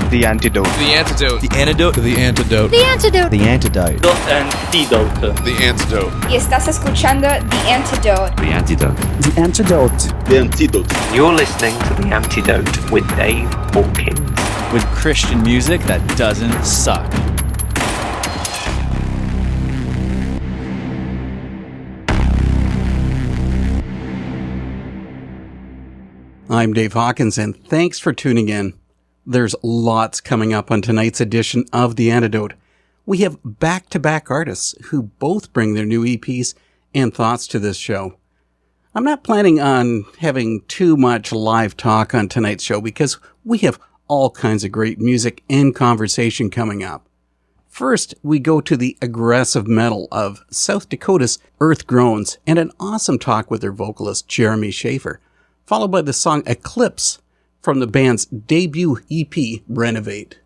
The Antidote. The Antidote. The Antidote. The Antidote. The Antidote. The Antidote. The Antidote. The Antidote. Y estás escuchando The Antidote. The Antidote. The Antidote. The Antidote. You're listening to The Antidote with Dave Hawkins. With Christian music that doesn't suck. I'm Dave Hawkins, and thanks for tuning in. There's lots coming up on tonight's edition of The Antidote. We have back-to-back artists who both bring their new EPs and thoughts to this show. I'm not planning on having too much live talk on tonight's show because we have all kinds of great music and conversation coming up. First, we go to the aggressive metal of South Dakota's Earth Groans and an awesome talk with their vocalist Jeremy Schaefer, followed by the song Eclipse from the band's debut EP, Renovate.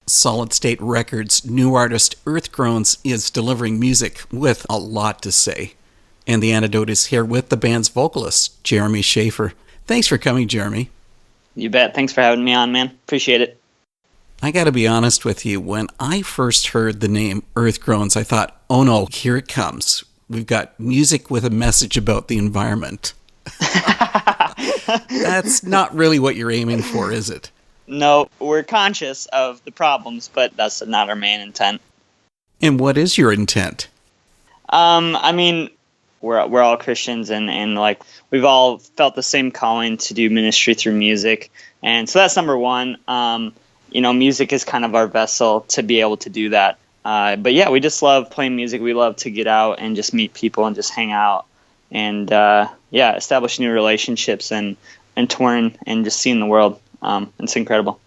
Solid State Records' new artist Earth Groans is delivering music with a lot to say. And The Antidote is here with the band's vocalist, Jeremy Schaefer. Thanks for coming, Jeremy. You bet. Thanks for having me on, man. Appreciate it. I gotta be honest with you, when I first heard the name Earth Groans, I thought, oh no, here it comes. We've got music with a message about the environment. That's not really what you're aiming for, is it? No, we're conscious of the problems, but that's not our main intent. And what is your intent? I mean, we're all Christians, and like we've all felt the same calling to do ministry through music, and so that's number one. Music is kind of our vessel to be able to do that. But yeah, we just love playing music. We love to get out and just meet people and just hang out, and establish new relationships and touring and just seeing the world. It's incredible.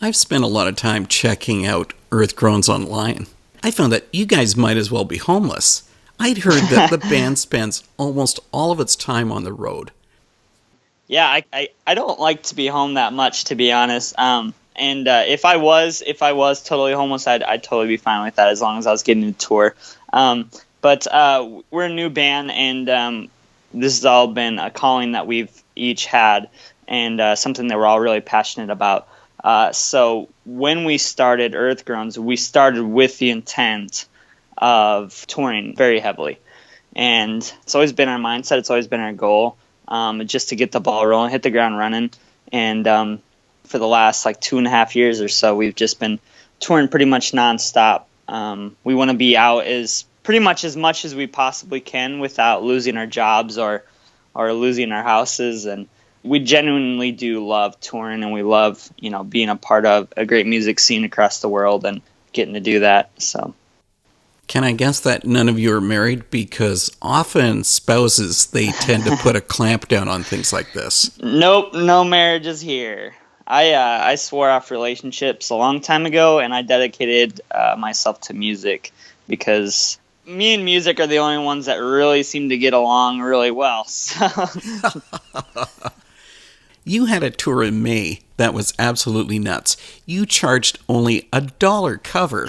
I've spent a lot of time checking out Earth Groans online. I found that you guys might as well be homeless. I'd heard that the band spends almost all of its time on the road. Yeah, I don't like to be home that much, to be honest. If I was totally homeless, I'd totally be fine with that as long as I was getting to tour. But we're a new band, and this has all been a calling that we've each had, and something that we're all really passionate about. So when we started Earth Groans, we started with the intent of touring very heavily. And it's always been our mindset. It's always been our goal, just to get the ball rolling, hit the ground running. And for the last 2.5 years or so, we've just been touring pretty much nonstop. We want to be out as much as we possibly can without losing our jobs or losing our houses. And we genuinely do love touring, and we love, being a part of a great music scene across the world and getting to do that. So, can I guess that none of you are married? Because often spouses, they tend to put a clamp down on things like this. Nope, no marriages here. I swore off relationships a long time ago, and I dedicated myself to music because me and music are the only ones that really seem to get along really well. So. You had a tour in May that was absolutely nuts. You charged only $1 cover,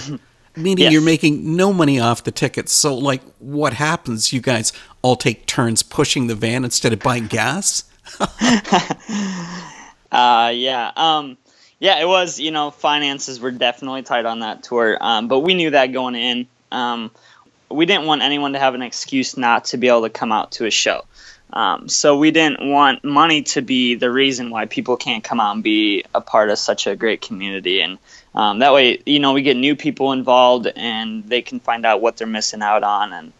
meaning Yes. You're making no money off the tickets. So, what happens? You guys all take turns pushing the van instead of buying gas? Yeah, it was, finances were definitely tight on that tour, but we knew that going in. We didn't want anyone to have an excuse not to be able to come out to a show. So we didn't want money to be the reason why people can't come out and be a part of such a great community. And that way, we get new people involved and they can find out what they're missing out on. And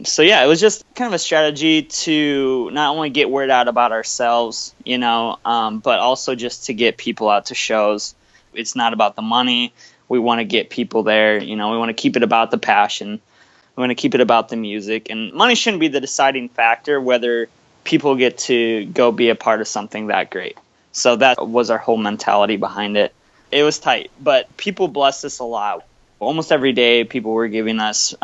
it was just kind of a strategy to not only get word out about ourselves, but also just to get people out to shows. It's not about the money. We want to get people there. We want to keep it about the passion. We want to keep it about the music. And money shouldn't be the deciding factor whether people get to go be a part of something that great. So that was our whole mentality behind it. It was tight, but people blessed us a lot. Almost every day, people were giving us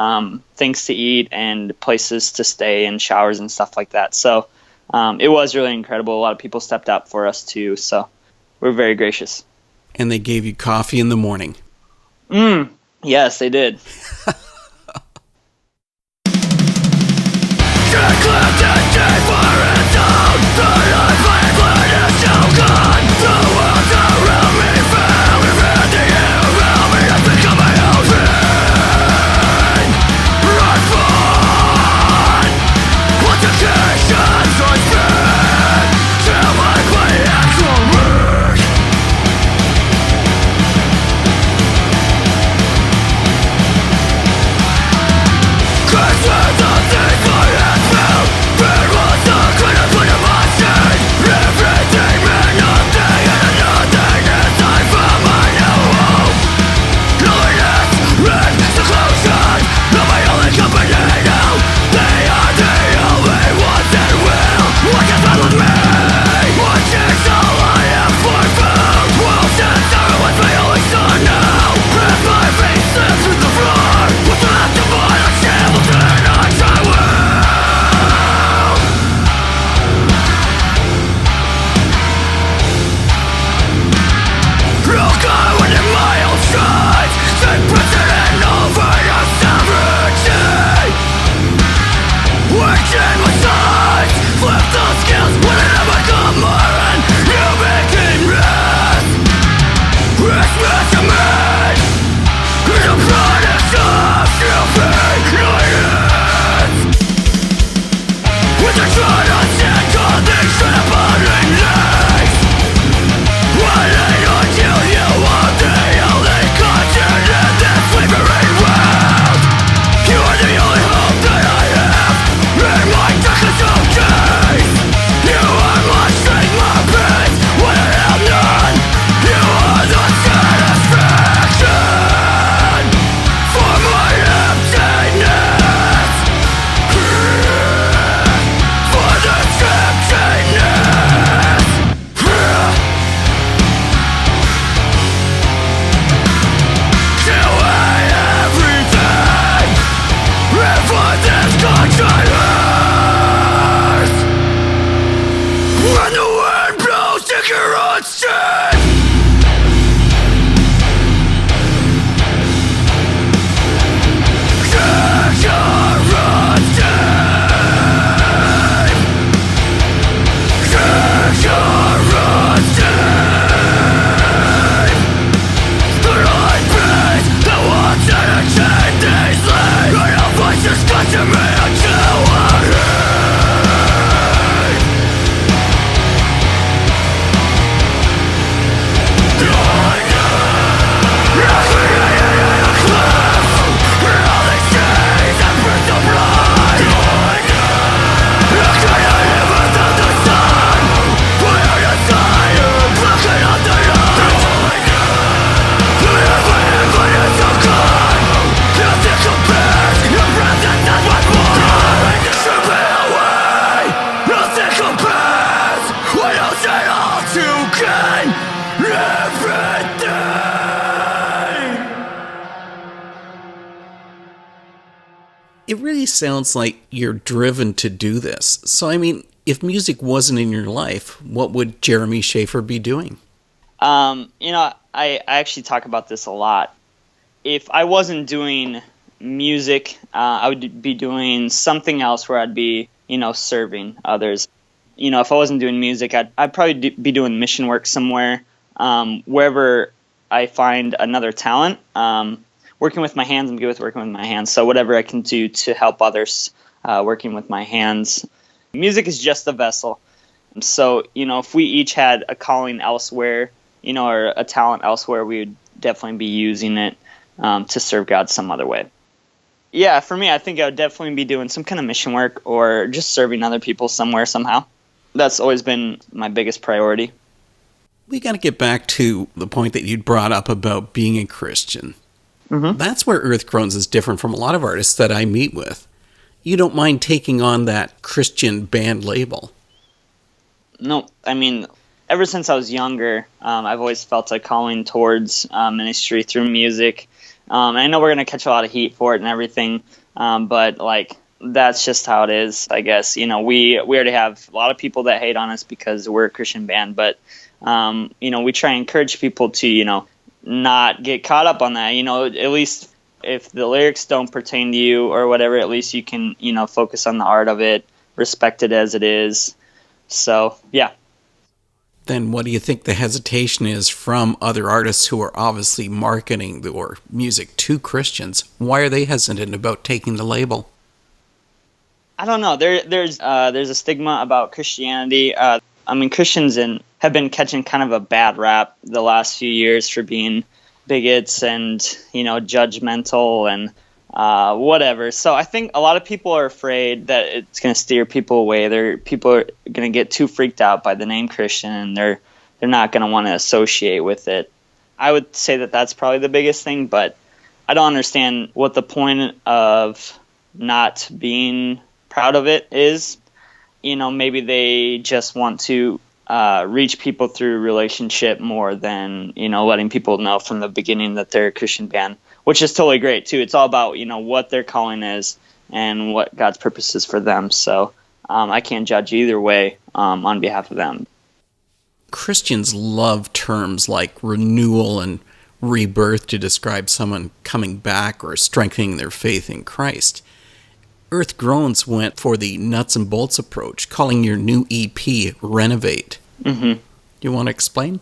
things to eat and places to stay and showers and stuff like that. So it was really incredible. A lot of people stepped up for us, too. So we're very gracious. And they gave you coffee in the morning. Yes, they did. The life I include is so gone. The world's around me It really sounds like you're driven to do this. So, I mean, if music wasn't in your life, what would Jeremy Schaefer be doing? I actually talk about this a lot. If I wasn't doing music, I would be doing something else where I'd be, serving others. If I wasn't doing music, I'd probably be doing mission work somewhere, wherever I find another talent. Working with my hands, I'm good with working with my hands. So whatever I can do to help others, working with my hands. Music is just a vessel. So, if we each had a calling elsewhere, or a talent elsewhere, we would definitely be using it to serve God some other way. Yeah, for me, I think I would definitely be doing some kind of mission work or just serving other people somewhere, somehow. That's always been my biggest priority. We got to get back to the point that you'd brought up about being a Christian. Mm-hmm. That's where Earth Groans is different from a lot of artists that I meet with. You don't mind taking on that Christian band label. No, I mean, ever since I was younger, I've always felt a calling towards ministry through music. And I know we're going to catch a lot of heat for it and everything, but that's just how it is, I guess. We already have a lot of people that hate on us because we're a Christian band, but we try and encourage people to, not get caught up on that. At least if the lyrics don't pertain to you or whatever, at least you can, focus on the art of it, respect it as it is. So, yeah. Then what do you think the hesitation is from other artists who are obviously marketing their music to Christians? Why are they hesitant about taking the label? I don't know. There's a stigma about Christianity. Christians have been catching kind of a bad rap the last few years for being bigots and, judgmental and whatever. So I think a lot of people are afraid that it's going to steer people away. People are going to get too freaked out by the name Christian, and they're not going to want to associate with it. I would say that that's probably the biggest thing, but I don't understand what the point of not being proud of it is. Maybe they just want to reach people through relationship more than, letting people know from the beginning that they're a Christian band, which is totally great too. It's all about, what their calling is and what God's purpose is for them. So I can't judge either way on behalf of them. Christians love terms like renewal and rebirth to describe someone coming back or strengthening their faith in Christ. Earth Groans went for the nuts and bolts approach, calling your new EP Renovate. Mm-hmm. You want to explain?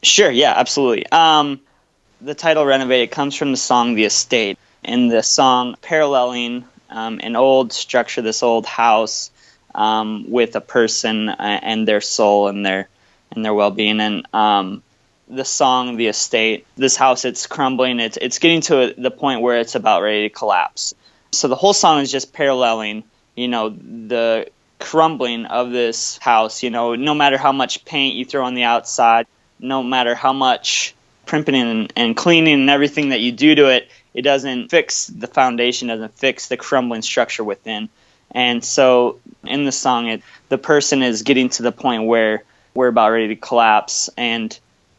Sure, yeah, absolutely. The title Renovate comes from the song The Estate. And the song paralleling an old structure, this old house, with a person and their soul and their well-being. And the song The Estate, this house, it's crumbling. It's getting to the point where it's about ready to collapse. So the whole song is just paralleling, the crumbling of this house. No matter how much paint you throw on the outside, no matter how much primping and cleaning and everything that you do to it, it doesn't fix the foundation, doesn't fix the crumbling structure within. And so in the song, the person is getting to the point where we're about ready to collapse. And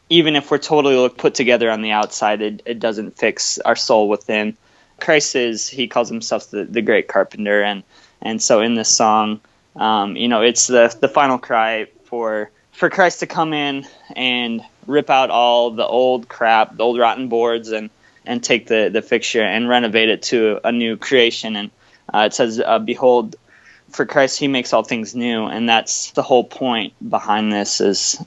even if we're totally put together on the outside, it doesn't fix our soul within. Christ he calls himself the great carpenter. And so in this song, it's the final cry for Christ to come in and rip out all the old crap, the old rotten boards, and take the fixture and renovate it to a new creation. And it says, behold, for Christ, he makes all things new. And that's the whole point behind this, is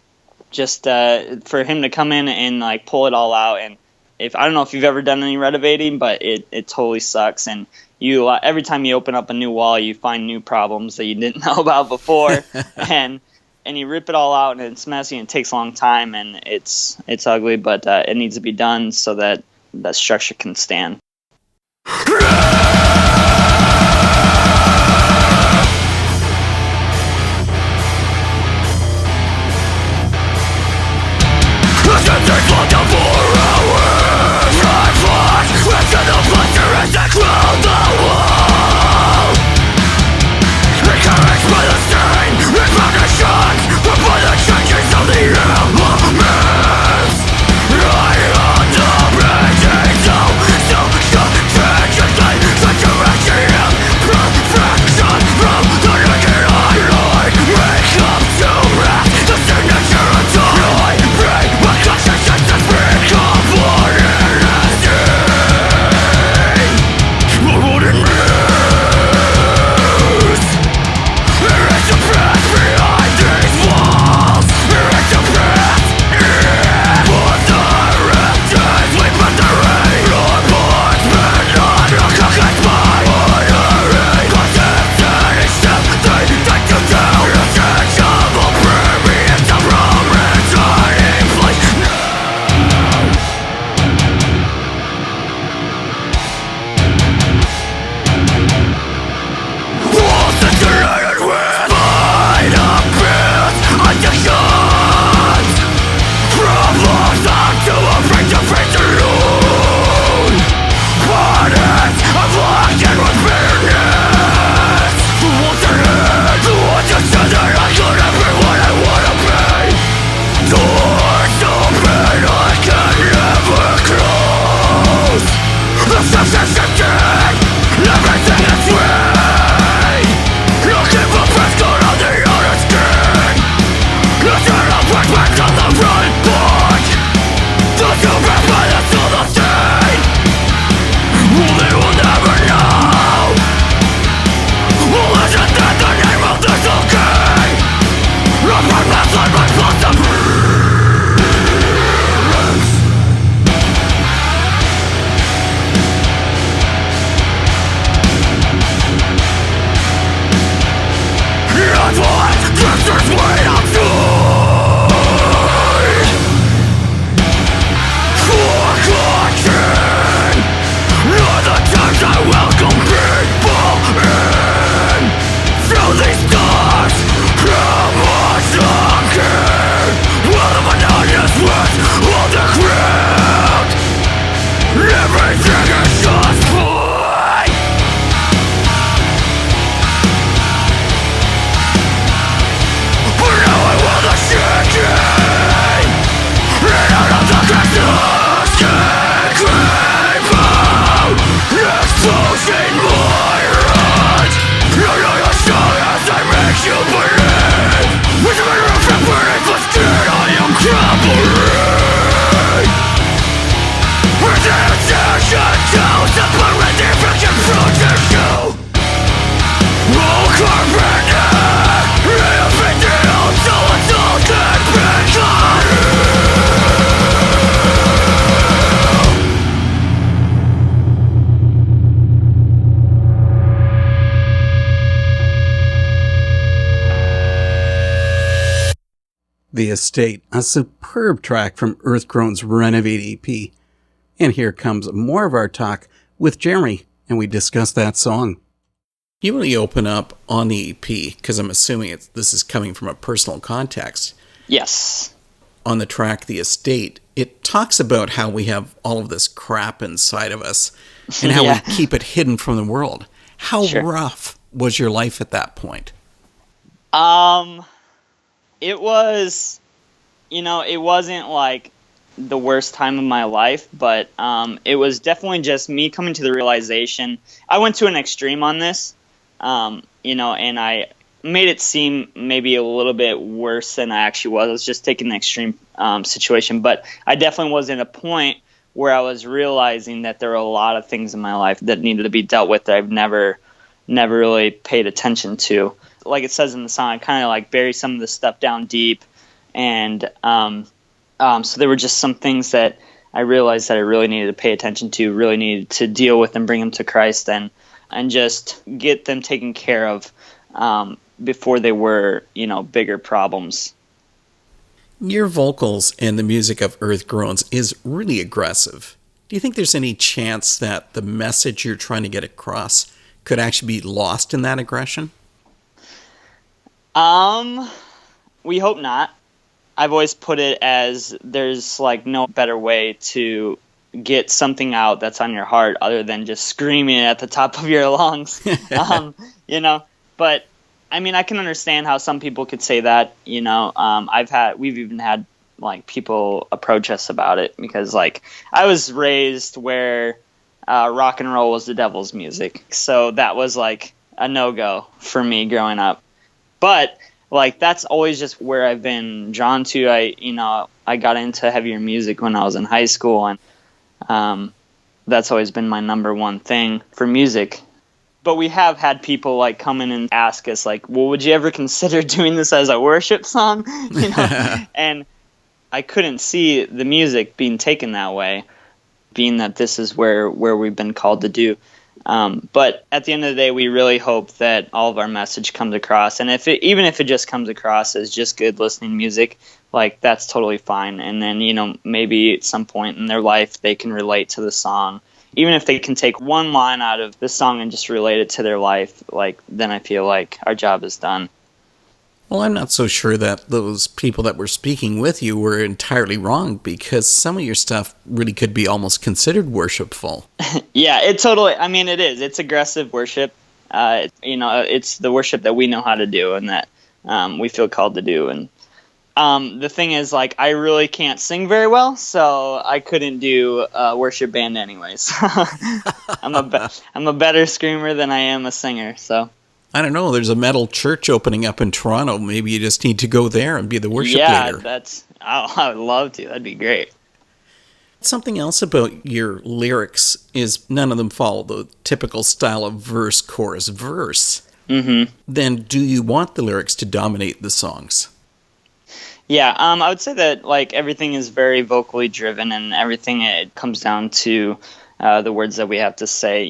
just for him to come in and pull it all out. And I don't know if you've ever done any renovating, but it totally sucks. And you every time you open up a new wall, you find new problems that you didn't know about before. and you rip it all out, and it's messy, and it takes a long time, and it's ugly, but it needs to be done so that that structure can stand. Such The Estate, a superb track from Earth Groans' Renovate EP. And here comes more of our talk with Jeremy, and we discuss that song. You really open up on the EP, because I'm assuming this is coming from a personal context. Yes. On the track The Estate, it talks about how we have all of this crap inside of us and how we keep it hidden from the world. How rough was your life at that point? It was, it wasn't like the worst time of my life, but it was definitely just me coming to the realization. I went to an extreme on this, and I made it seem maybe a little bit worse than I actually was. I was just taking an extreme situation, but I definitely was in a point where I was realizing that there were a lot of things in my life that needed to be dealt with that I've never really paid attention to. Like it says in the song, I kind of like bury some of the stuff down deep, and so there were just some things that I realized that I really needed to pay attention to, really needed to deal with and bring them to Christ, and just get them taken care of before they were, bigger problems. Your vocals and the music of Earth Groans is really aggressive. Do you think there's any chance that the message you're trying to get across could actually be lost in that aggression? We hope not. I've always put it as there's like no better way to get something out that's on your heart other than just screaming it at the top of your lungs. But I mean, I can understand how some people could say that, we've even had like people approach us about it because like I was raised where rock and roll was the devil's music. So that was like a no-go for me growing up. But like that's always just where I've been drawn to. I got into heavier music when I was in high school, and that's always been my number one thing for music. But we have had people like come in and ask us like, well, would you ever consider doing this as a worship song? And I couldn't see the music being taken that way, being that this is where we've been called to do. But at the end of the day, we really hope that all of our message comes across. And even if it just comes across as just good listening music, like that's totally fine. And then, maybe at some point in their life, they can relate to the song. Even if they can take one line out of the song and just relate it to their life, like then I feel like our job is done. Well, I'm not so sure that those people that were speaking with you were entirely wrong, because some of your stuff really could be almost considered worshipful. Yeah, it is. It's aggressive worship. It's the worship that we know how to do and that we feel called to do. And the thing is, like, I really can't sing very well, so I couldn't do a worship band anyways. I'm a better screamer than I am a singer, so. I don't know, there's a metal church opening up in Toronto. Maybe you just need to go there and be the worship leader. Yeah, I would love to. That'd be great. Something else about your lyrics is none of them follow the typical style of verse, chorus, verse. Mm-hmm. Then do you want the lyrics to dominate the songs? Yeah, I would say that like everything is very vocally driven, and everything it comes down to the words that we have to say.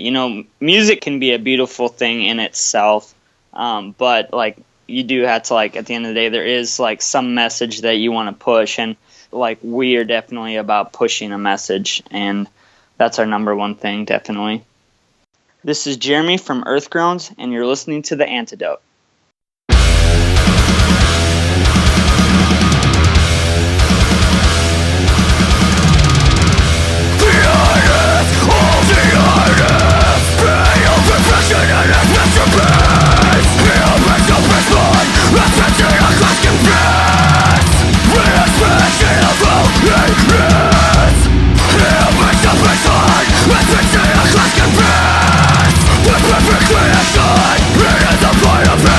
Music can be a beautiful thing in itself, but like you do have to, like, at the end of the day, there is like some message that you want to push, and like we are definitely about pushing a message, and that's our number one thing, definitely. This is Jeremy from Earth Groans, and you're listening to The Antidote. Perfect creation, it is the point of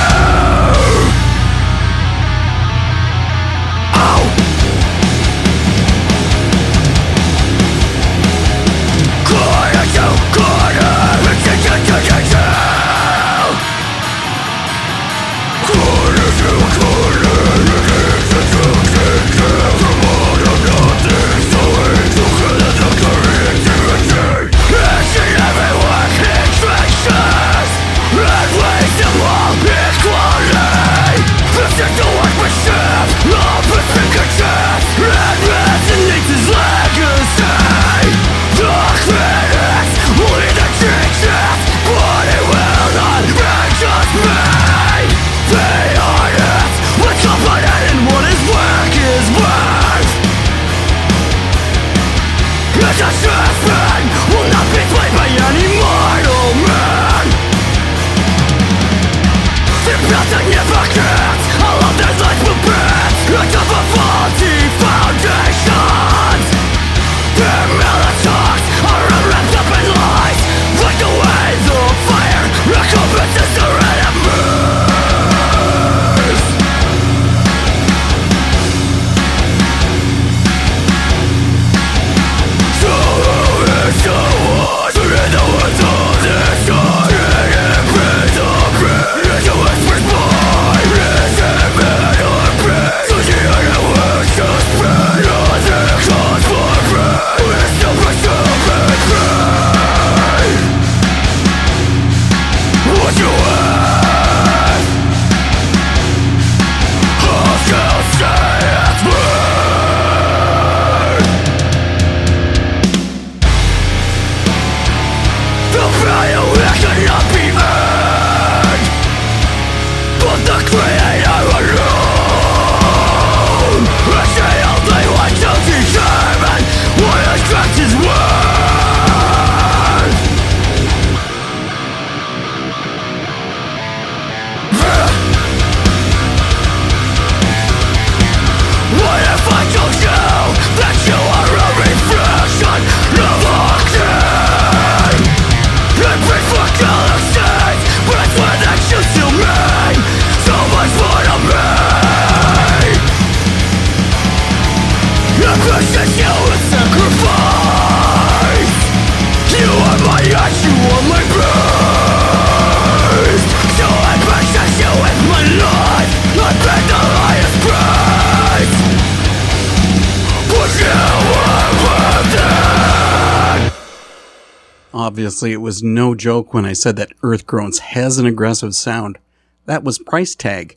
Obviously, it was no joke when I said that Earth Groans has an aggressive sound. That was Price Tag.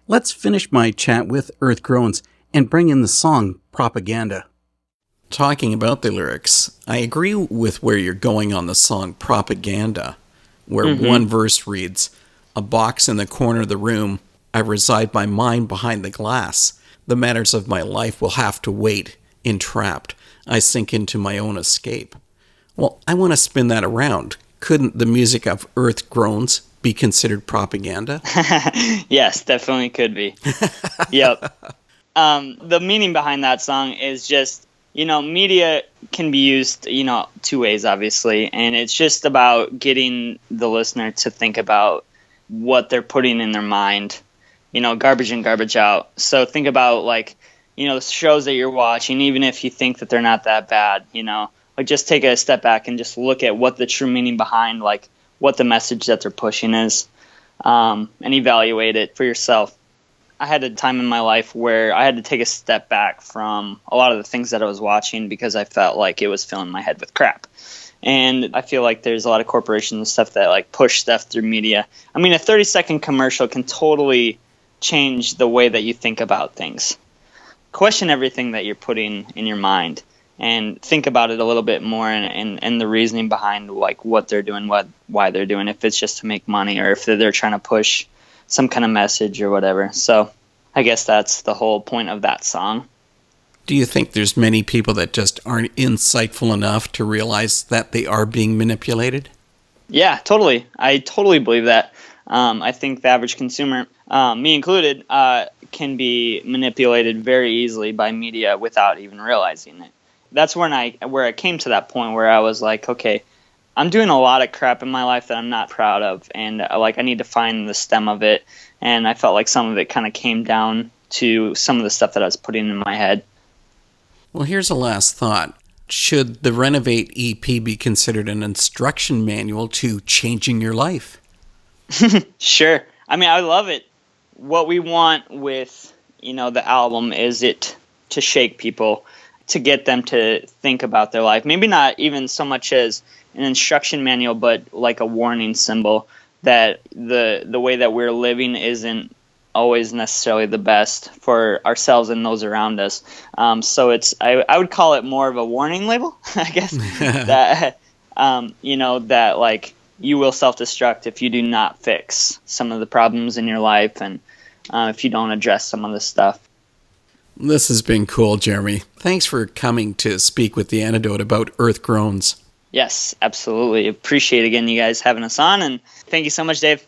Let's finish my chat with Earth Groans and bring in the song Propaganda. Talking about the lyrics, I agree with where you're going on the song Propaganda, where one verse reads, "A box in the corner of the room, I reside my mind behind the glass. The matters of my life will have to wait. Entrapped, I sink into my own escape." Well, I want to spin that around. Couldn't the music of Earth Groans be considered propaganda? Yes, definitely could be. Yep. The meaning behind that song is just, media can be used, two ways, obviously. And it's just about getting the listener to think about what they're putting in their mind, garbage in, garbage out. So think about, the shows that you're watching, even if you think that they're not that bad, just take a step back and just look at what the true meaning behind, what the message that they're pushing is, and evaluate it for yourself. I had a time in my life where I had to take a step back from a lot of the things that I was watching because I felt like it was filling my head with crap. And I feel like there's a lot of corporations and stuff that push stuff through media. I mean, a 30-second commercial can totally change the way that you think about things. Question everything that you're putting in your mind. And think about it a little bit more and the reasoning behind what they're doing, why they're doing, if it's just to make money or if they're trying to push some kind of message or whatever. So I guess that's the whole point of that song. Do you think there's many people that just aren't insightful enough to realize that they are being manipulated? Yeah, totally. I totally believe that. I think the average consumer, me included, can be manipulated very easily by media without even realizing it. That's where I came to that point where I was like, okay, I'm doing a lot of crap in my life that I'm not proud of, and I need to find the stem of it. And I felt like some of it kind of came down to some of the stuff that I was putting in my head. Well, here's a last thought. Should the Renovate EP be considered an instruction manual to changing your life? Sure. I mean, I love it. What we want with, the album is it to shake people, to get them to think about their life. Maybe not even so much as an instruction manual, but like a warning symbol that the way that we're living isn't always necessarily the best for ourselves and those around us. So I would call it more of a warning label, I guess, that, that you will self-destruct if you do not fix some of the problems in your life and if you don't address some of this stuff. This has been cool, Jeremy. Thanks for coming to speak with the Antidote about Earth Groans. Yes, absolutely. Appreciate again you guys having us on, and thank you so much, Dave.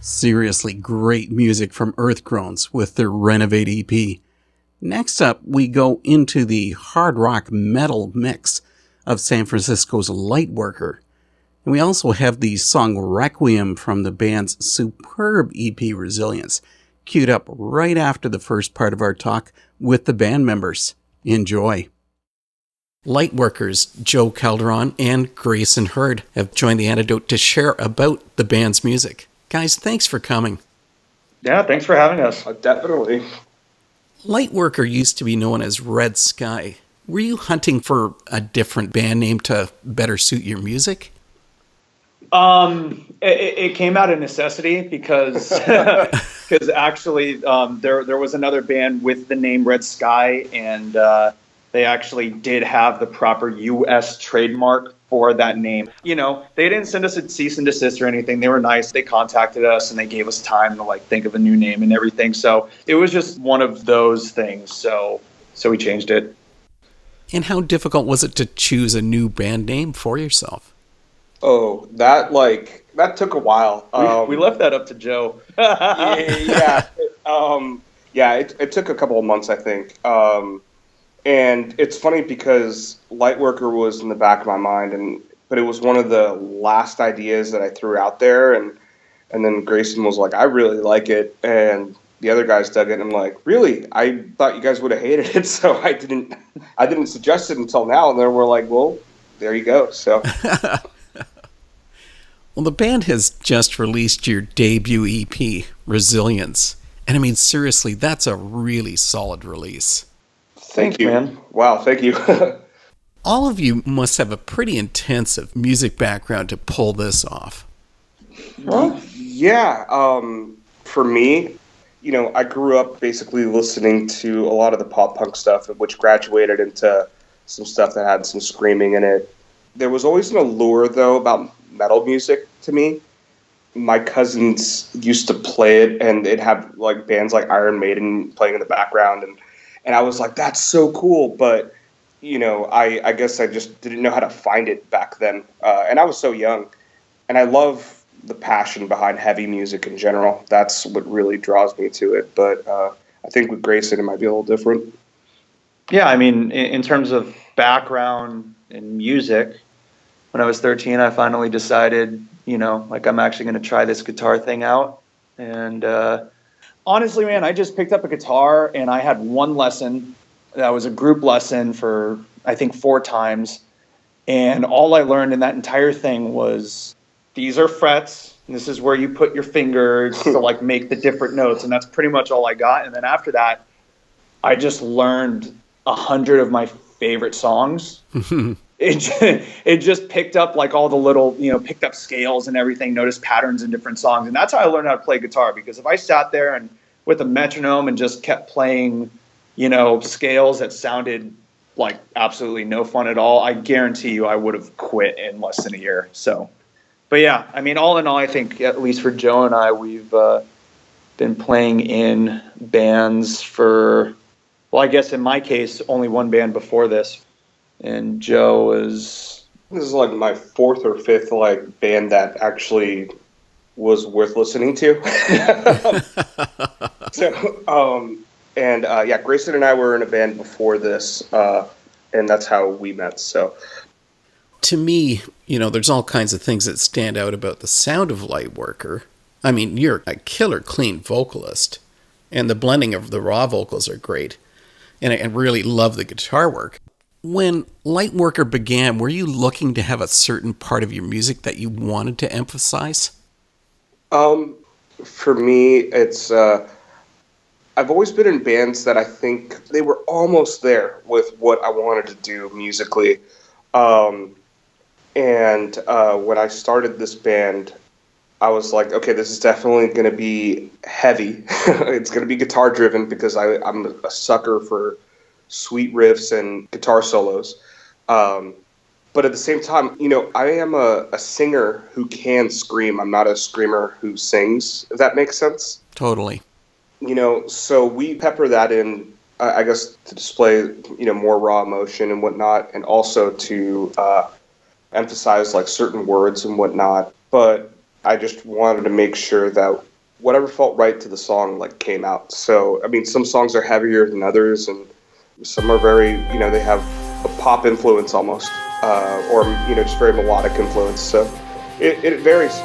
Seriously great music from Earth Groans with their Renovate EP. Next up, we go into the hard rock metal mix of San Francisco's Lightworker. And we also have the song Requiem from the band's superb EP Resilience, queued up right after the first part of our talk with the band members. Enjoy. Lightworkers Joe Calderon and Grayson Hurd have joined the Antidote to share about the band's music. Guys, thanks for coming. Yeah, thanks for having us. Definitely. Lightworker used to be known as Red Sky. Were you hunting for a different band name to better suit your music? It came out of necessity because actually there was another band with the name Red Sky, and they actually did have the proper U.S. trademark for that name. You know, they didn't send us a cease and desist or anything. They were nice. They contacted us and they gave us time to think of a new name and everything. So it was just one of those things. So So we changed it. And how difficult was it to choose a new band name for yourself? Oh, that took a while. We left that up to Joe. It took a couple of months, I think. And it's funny because Lightworker was in the back of my mind, but it was one of the last ideas that I threw out there, and then Grayson was like, "I really like it," and the other guys dug it, and I'm like, "Really? I thought you guys would have hated it, so I didn't suggest it until now." And then we're like, "Well, there you go." So. Well, the band has just released your debut EP, Resilience. And I mean, seriously, that's a really solid release. Thank you, man. Wow, thank you. All of you must have a pretty intensive music background to pull this off. Yeah. For me, I grew up basically listening to a lot of the pop punk stuff, which graduated into some stuff that had some screaming in it. There was always an allure, though, about metal music to me. My cousins used to play it, and they'd have like bands like Iron Maiden playing in the background, and I was like, that's so cool. But I guess I just didn't know how to find it back then, and I was so young. And I love the passion behind heavy music in general. That's what really draws me to it. But I think with Grayson, it might be a little different. Yeah, I mean, in terms of background in music, when I was 13, I finally decided, I'm actually going to try this guitar thing out. And honestly, man, I just picked up a guitar and I had one lesson. That was a group lesson for, I think, 4 times. And all I learned in that entire thing was these are frets. And this is where you put your fingers to make the different notes. And that's pretty much all I got. And then after that, I just learned 100 of my favorite songs. It just picked up all the little, picked up scales and everything, noticed patterns in different songs. And that's how I learned how to play guitar, because if I sat there and with a metronome and just kept playing, scales that sounded like absolutely no fun at all, I guarantee you I would have quit in less than a year. So, but yeah, I mean, all in all, I think at least for Joe and I, we've been playing in bands for, well, I guess in my case, only one band before this. And Joe is... This is my 4th or 5th band that actually was worth listening to. Grayson and I were in a band before this, and that's how we met. So, to me, there's all kinds of things that stand out about the sound of Lightworker. I mean, you're a killer clean vocalist, and the blending of the raw vocals are great, and I really love the guitar work. When Lightworker began, were you looking to have a certain part of your music that you wanted to emphasize? For me, it's I've always been in bands that I think they were almost there with what I wanted to do musically. When I started this band, I was like, okay, this is definitely going to be heavy. It's going to be guitar driven because I'm a sucker for sweet riffs and guitar solos. But at the same time, I am a singer who can scream. I'm not a screamer who sings, if that makes sense. Totally. So we pepper that in, I guess, to display, more raw emotion and whatnot, and also to emphasize certain words and whatnot. But I just wanted to make sure that whatever felt right to the song came out. So, I mean, some songs are heavier than others, and some are very, they have a pop influence almost, or, just very melodic influence. So it varies.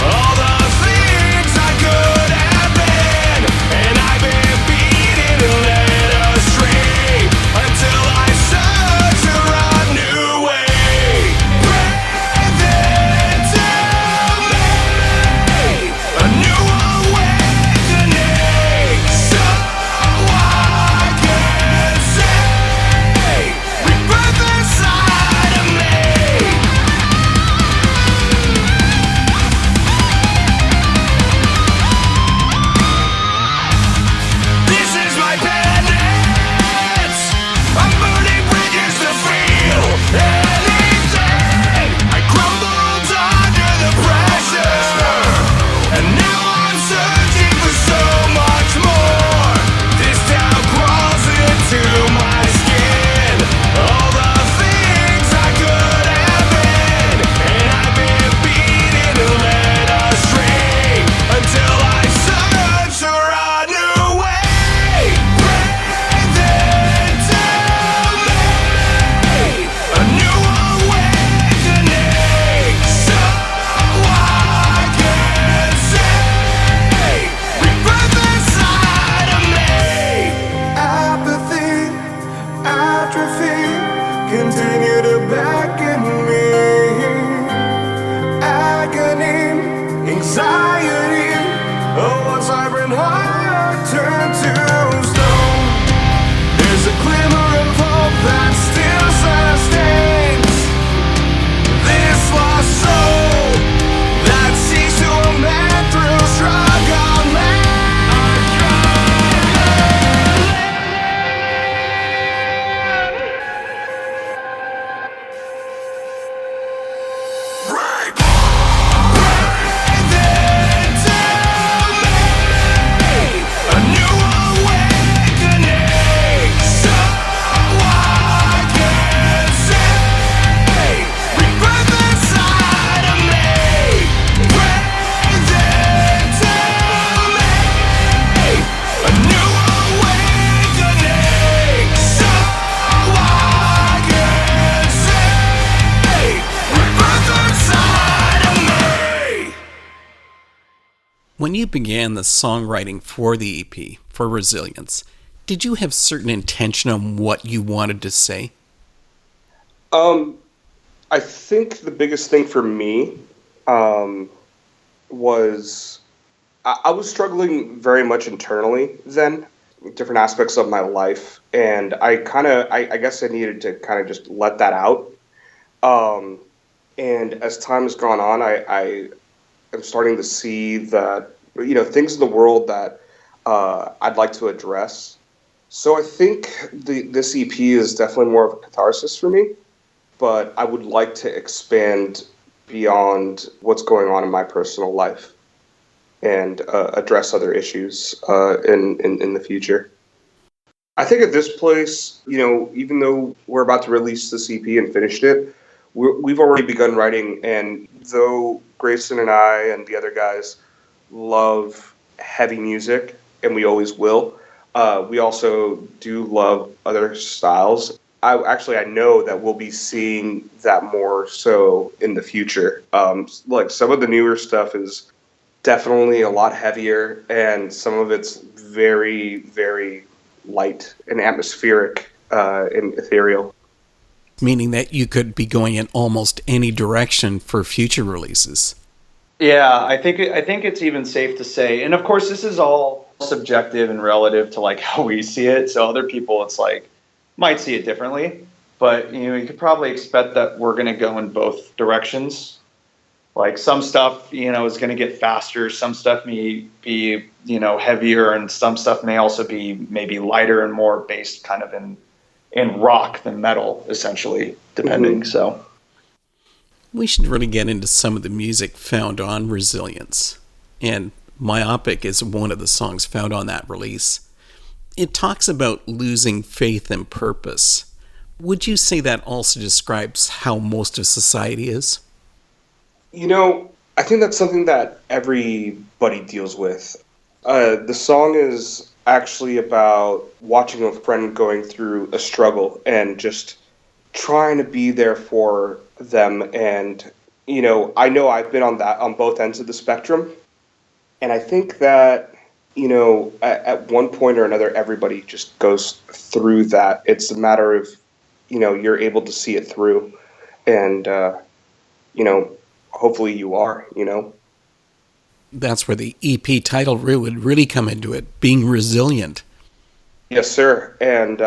All the things I When you began the songwriting for the EP, for Resilience, did you have certain intention on what you wanted to say? I think the biggest thing for me was I was struggling very much internally then, with different aspects of my life, and I guess I needed to kind of just let that out. And as time has gone on, I am starting to see that, things in the world that I'd like to address. So I think this EP is definitely more of a catharsis for me, but I would like to expand beyond what's going on in my personal life and address other issues in the future. I think at this place, even though we're about to release this EP and finished it, we've already begun writing, and though Grayson and I and the other guys love heavy music, and we always will, we also do love other styles. I know that we'll be seeing that more so in the future. Like some of the newer stuff is definitely a lot heavier, and some of it's very, very light and atmospheric and ethereal. Meaning that you could be going in almost any direction for future releases. Yeah, I think it's even safe to say, and of course this is all subjective and relative to like how we see it. So other people, it's like, might see it differently, but you could probably expect that we're going to go in both directions. Like some stuff, is going to get faster. Some stuff may be, heavier, and some stuff may also be maybe lighter and more based kind of in rock than metal, essentially, depending. Mm-hmm. So we should really get into some of the music found on Resilience, and Myopic is one of the songs found on that release. It talks about losing faith and purpose. Would you say that also describes how most of society is? I think that's something that everybody deals with. The song is actually about watching a friend going through a struggle and just trying to be there for them. And, I know I've been on both ends of the spectrum. And I think that, at one point or another, everybody just goes through that. It's a matter of, you're able to see it through. And, hopefully you are, That's where the EP title would really come into it, being resilient. Yes, sir. And,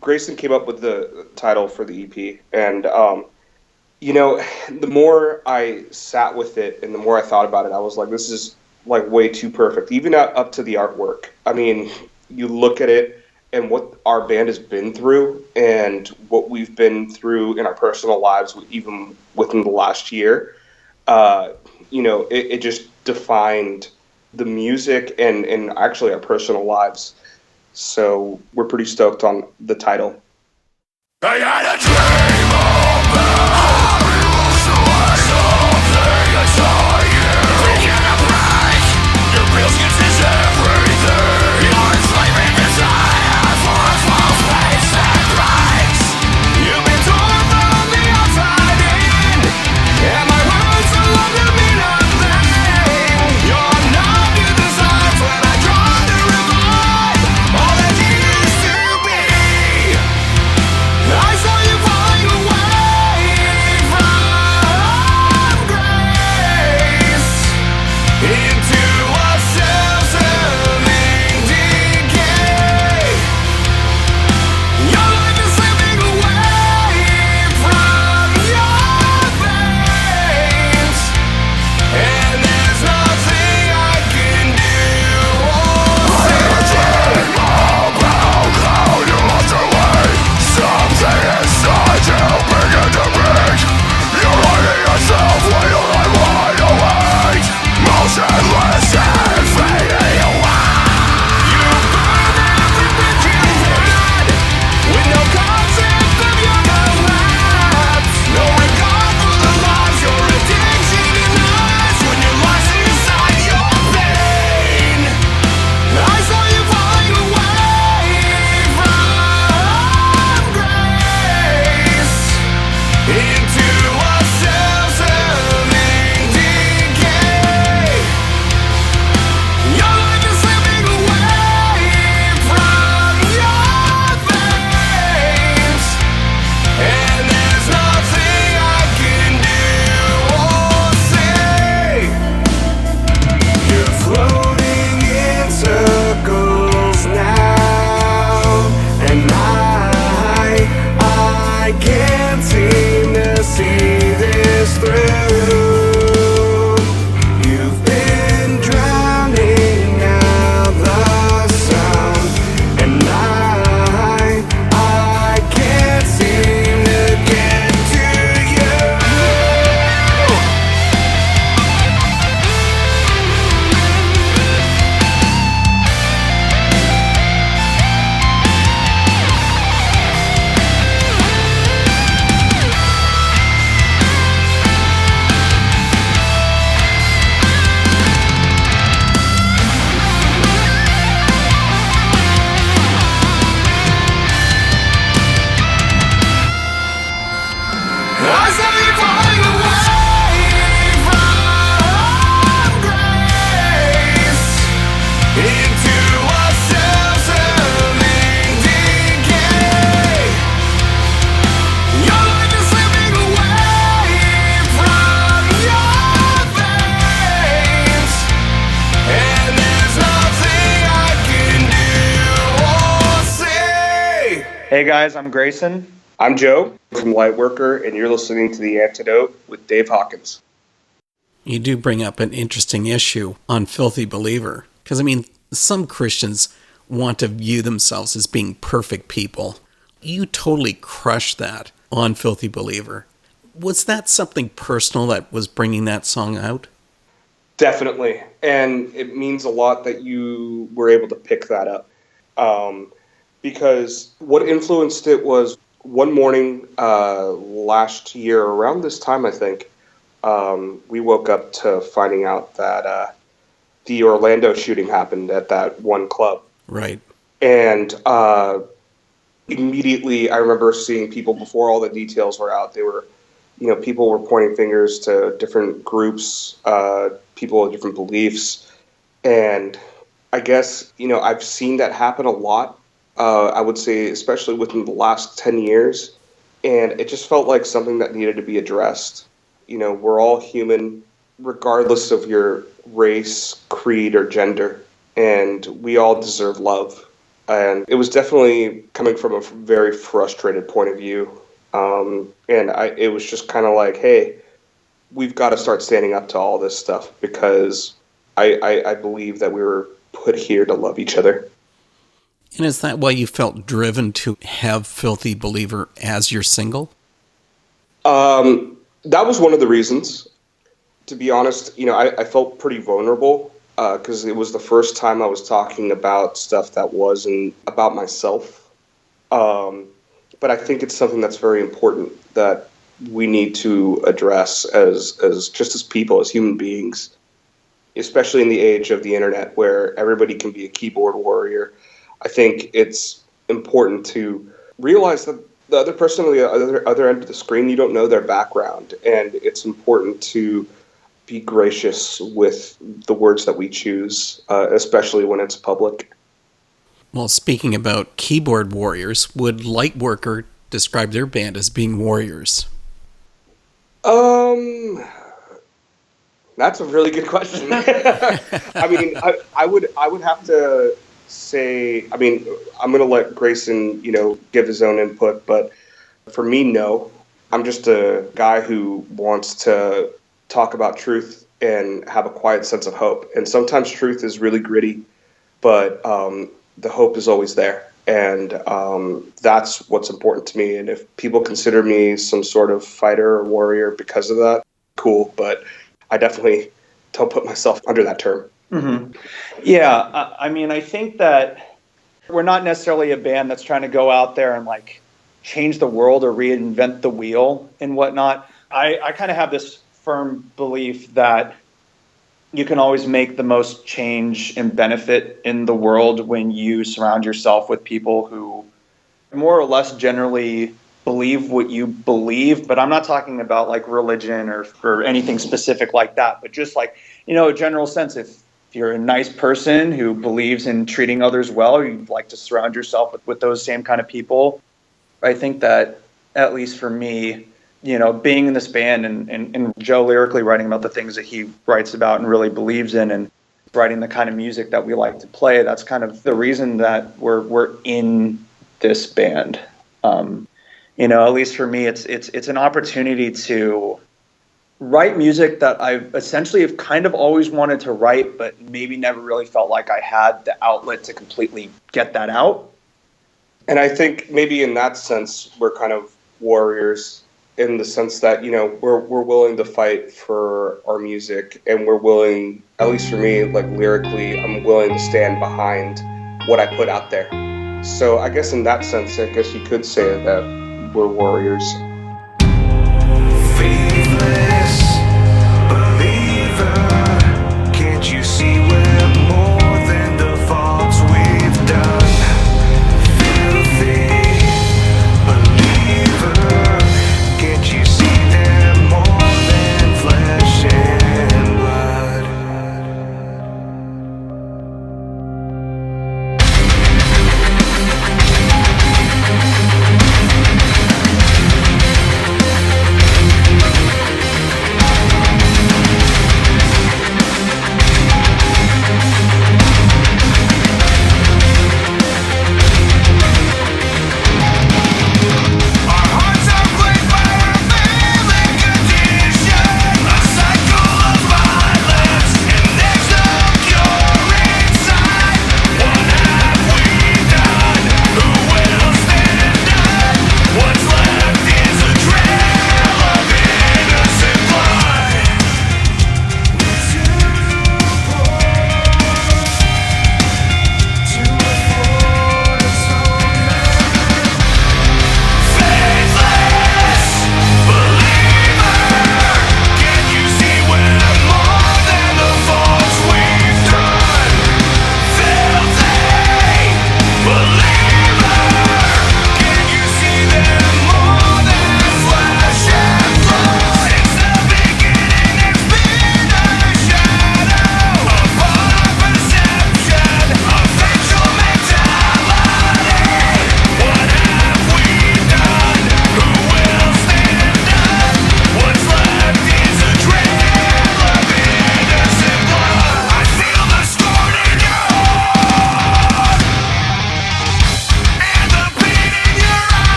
Grayson came up with the title for the EP. And, the more I sat with it and the more I thought about it, I was like, this is like way too perfect, even up to the artwork. I mean, you look at it and what our band has been through and what we've been through in our personal lives, even within the last year, it just defined the music and actually our personal lives. So we're pretty stoked on the title. I had a dream of something I saw you. Taking a break, your brilliance is everything. You're enslaving desire for a small space that breaks. You've been torn from the outside in, and my words no longer mean a thing. You're not your desires when I try to revive all that used to be. I saw you falling away. Hey guys, I'm Grayson. I'm Joe from Lightworker, and you're listening to The Antidote with Dave Hawkins. You do bring up an interesting issue on Filthy Believer. Because, I mean, some Christians want to view themselves as being perfect people. You totally crushed that on Filthy Believer. Was that something personal that was bringing that song out? Definitely. And it means a lot that you were able to pick that up. Because what influenced it was one morning last year, around this time, I think, we woke up to finding out that the Orlando shooting happened at that one club. Right. And immediately I remember seeing people before all the details were out. They were, people were pointing fingers to different groups, people with different beliefs. And I guess, I've seen that happen a lot. I would say, especially within the last 10 years. And it just felt like something that needed to be addressed. We're all human, regardless of your race, creed, or gender. And we all deserve love. And it was definitely coming from a very frustrated point of view. It was just kind of like, hey, we've got to start standing up to all this stuff because I believe that we were put here to love each other. And is that why you felt driven to have Filthy Believer as your single? That was one of the reasons. To be honest, I felt pretty vulnerable because it was the first time I was talking about stuff that wasn't about myself. But I think it's something that's very important that we need to address as just as people, as human beings, especially in the age of the internet where everybody can be a keyboard warrior. I think it's important to realize that the other person on the other end of the screen, you don't know their background. And it's important to be gracious with the words that we choose, especially when it's public. Well, speaking about keyboard warriors, would Lightworker describe their band as being warriors? That's a really good question. I mean, I would have to say, I mean, I'm going to let Grayson, give his own input, but for me, no. I'm just a guy who wants to talk about truth and have a quiet sense of hope. And sometimes truth is really gritty, but the hope is always there. And that's what's important to me. And if people consider me some sort of fighter or warrior because of that, cool. But I definitely don't put myself under that term. Mm-hmm. Yeah, I mean, I think that we're not necessarily a band that's trying to go out there and change the world or reinvent the wheel and whatnot. I kind of have this firm belief that you can always make the most change and benefit in the world when you surround yourself with people who more or less generally believe what you believe. But I'm not talking about religion or anything specific like that, but just a general sense. If you're a nice person who believes in treating others well, you'd like to surround yourself with those same kind of people. I think that, at least for me, being in this band and Joe lyrically writing about the things that he writes about and really believes in and writing the kind of music that we like to play, that's kind of the reason that we're in this band. At least for me, it's an opportunity to write music that I essentially have kind of always wanted to write, but maybe never really felt like I had the outlet to completely get that out. And I think maybe in that sense, we're kind of warriors in the sense that, we're willing to fight for our music, and we're willing, at least for me, lyrically, I'm willing to stand behind what I put out there. So I guess in that sense, I guess you could say that we're warriors. Can't you see we're more than the faults we've done? Filthy believer, can't you see they're more than flesh and blood?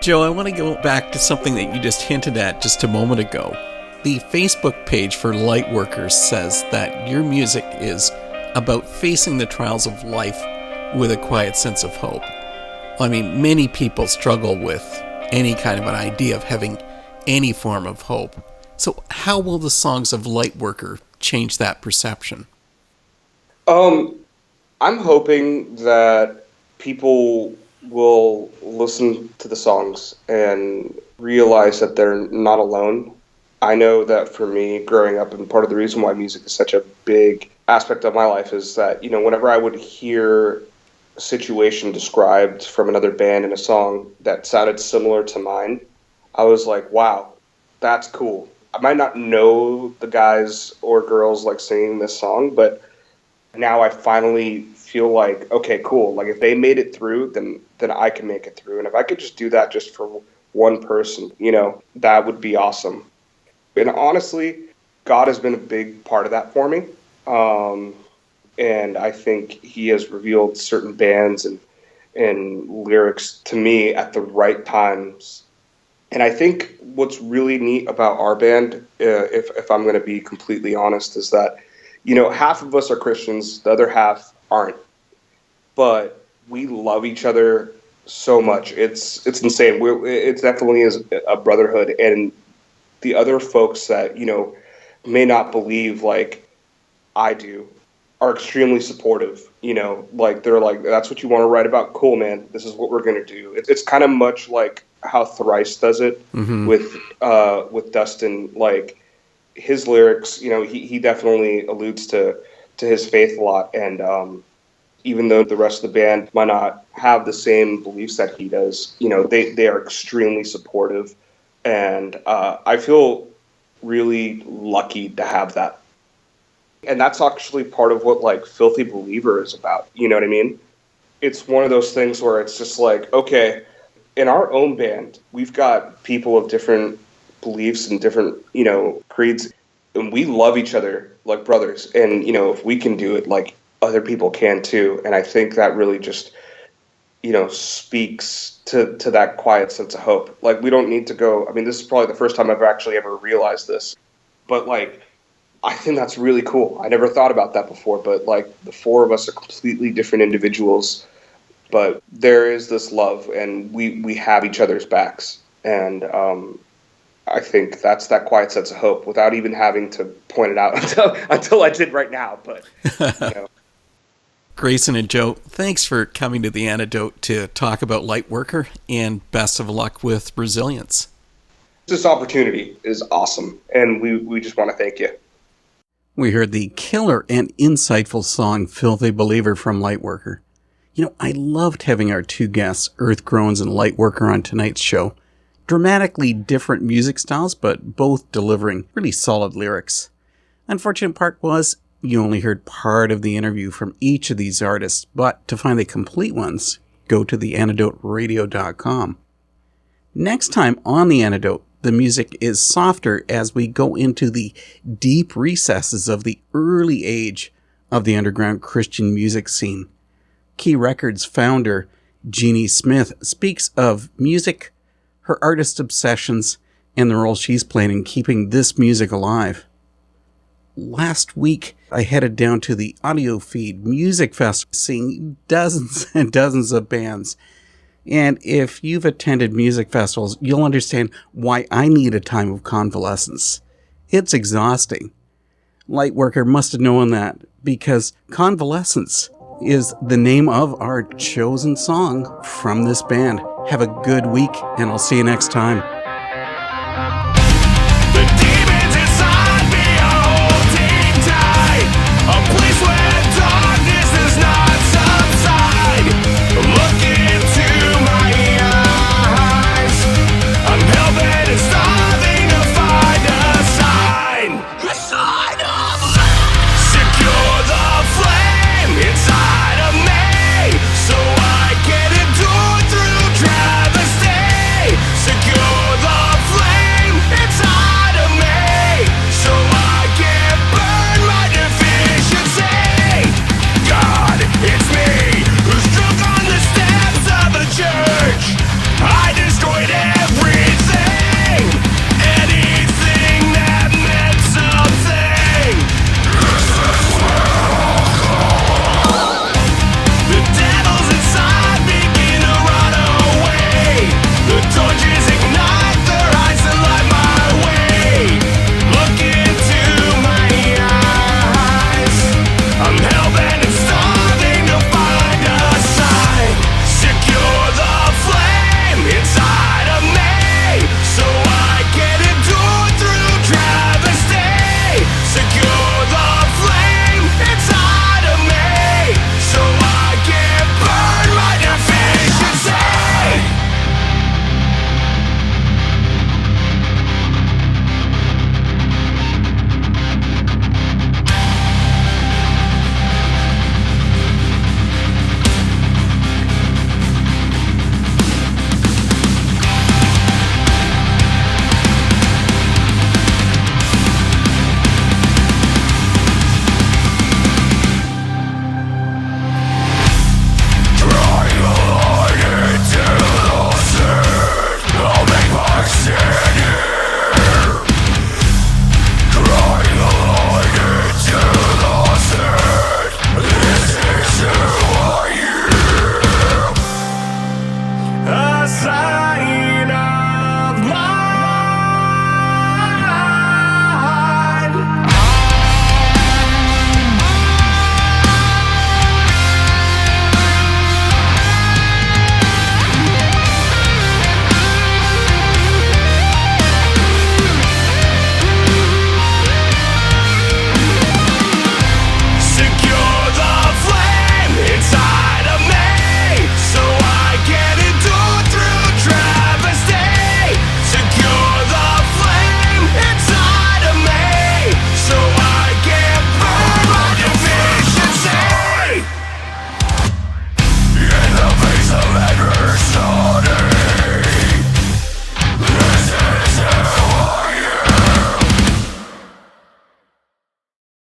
Joe, I want to go back to something that you just hinted at just a moment ago. The Facebook page for Lightworker says that your music is about facing the trials of life with a quiet sense of hope. I mean, many people struggle with any kind of an idea of having any form of hope. So how will the songs of Lightworker change that perception? I'm hoping that people will listen to the songs and realize that they're not alone. I know that for me, growing up, and part of the reason why music is such a big aspect of my life is that, whenever I would hear a situation described from another band in a song that sounded similar to mine, I was like, wow, that's cool. I might not know the guys or girls like singing this song, but now I finally feel like, okay, cool. Like if they made it through, then I can make it through. And if I could just do that just for one person, that would be awesome. And honestly, God has been a big part of that for me. And I think he has revealed certain bands and lyrics to me at the right times. And I think what's really neat about our band, if I'm going to be completely honest, is that, half of us are Christians, the other half aren't. But we love each other so much. It's insane. It definitely is a brotherhood. And the other folks that, may not believe like I do are extremely supportive. Like they're like, that's what you want to write about? Cool, man. This is what we're going to do. It's kind of much like how Thrice does it with Dustin. Like his lyrics, he definitely alludes to his faith a lot. And even though the rest of the band might not have the same beliefs that he does, they are extremely supportive. And I feel really lucky to have that. And that's actually part of what like Filthy Believer is about. You know what I mean? It's one of those things where it's just like, okay, in our own band, we've got people of different beliefs and different, creeds, and we love each other like brothers. And, if we can do it, like other people can too. And I think that really just, speaks to that quiet sense of hope. Like we don't need to go, I mean, this is probably the first time I've actually ever realized this, but like, I think that's really cool. I never thought about that before, but like the four of us are completely different individuals, but there is this love and we have each other's backs. And I think that's that quiet sense of hope without even having to point it out until I did right now. But, Grayson and Joe, thanks for coming to the Antidote to talk about Lightworker, and best of luck with Resilience. This opportunity is awesome, and we just want to thank you. We heard the killer and insightful song Filthy Believer from Lightworker. I loved having our two guests, Earth Groans and Lightworker, on tonight's show. Dramatically different music styles, but both delivering really solid lyrics. Unfortunate part was, you only heard part of the interview from each of these artists, but to find the complete ones, go to theantidoteradio.com. Next time on The Antidote, the music is softer as we go into the deep recesses of the early age of the underground Christian music scene. Key Records founder Jeannie Smith speaks of music, her artist obsessions, and the role she's played in keeping this music alive. Last week, I headed down to the Audio Feed Music Festival, seeing dozens and dozens of bands. And if you've attended music festivals, you'll understand why I need a time of convalescence. It's exhausting. Lightworker must have known that, because Convalescence is the name of our chosen song from this band. Have a good week, and I'll see you next time.